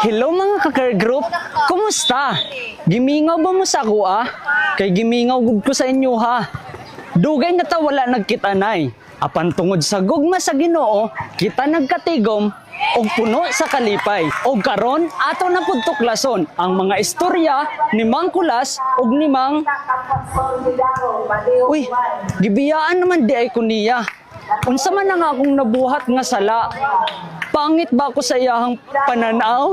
Hello mga ka-care group, kumusta? Gimingaw ba mo sa ako Kay gimingaw gud ko sa inyo ha. Dugay na ta wala nagkitanay. Apan tungod sa gugma sa Ginoo, kita nagkatigom og puno sa kalipay. Og karon ato na pud tuklason ang mga istorya ni Mang Kulas og ni Mang Uy, gibiyaan naman di ay ko niya. Unsa man ang akong nabuhat nga sala? Pangit ba ako sa iyahang pananaw?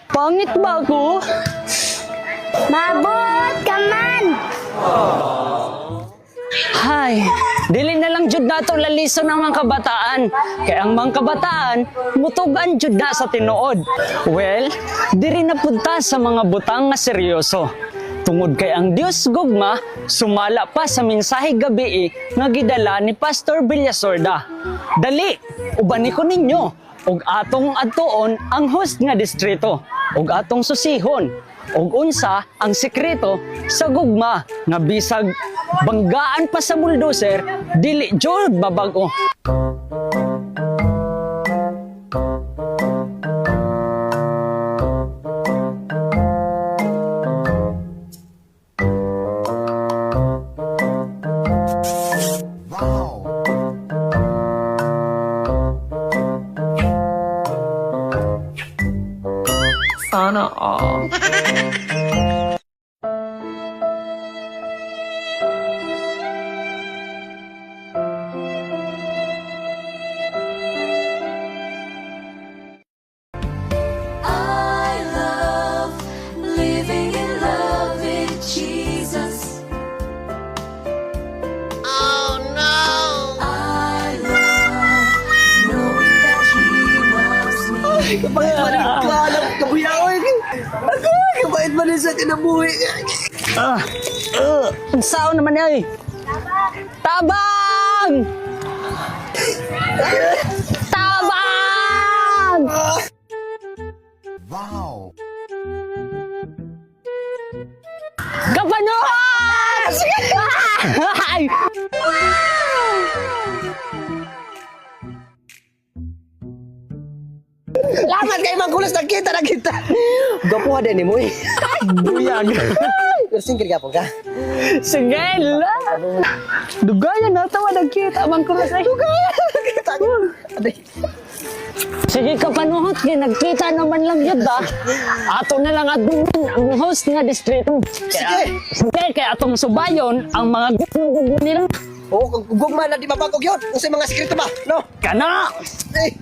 Pangit ba ako? Mabot ka man! Hay, dili na lang jud nato lalison ang mga kabataan. Kay ang mga kabataan, mutugan jud na sa tinuod. Well, diri na punta sa mga butang nga seryoso. Tungod kay ang Dios gugma, sumala pa sa mensahe gabi nga gidala ni Pastor Villasorda. Dali, ubani ko ninyo, og atong adtuon ang host nga distrito, og atong susihon, og unsa ang sekreto sa gugma nga bisag banggaan pa sa bulldozer, dili jud babag-o. Sana all. I love living in love with Jesus. Oh no! I love knowing that He loves me. Kapait man ang kalam, kabuyaw eh. Ako, kapait man ang sa kinabuhi. Ang sao naman ay. Tabang! Tabang! Wow! Kapanuhas! Ay! Lamat kay Mang Kulas, nagkita. Gapuha din ni mo eh. Buyag. Pero singkir ka po ka. Sige la. Dugayan na tawa nagkita Mang Kulas ay. Sige kapanuhot kay nagkita naman lang yun Ato na lang adun ang host nga distrito. Sige kay atong subayon ang mga gusto nila. Oo, kung gugma na di mabagog yun. Kung sa mga sekreto ba, no? Kana! Eh,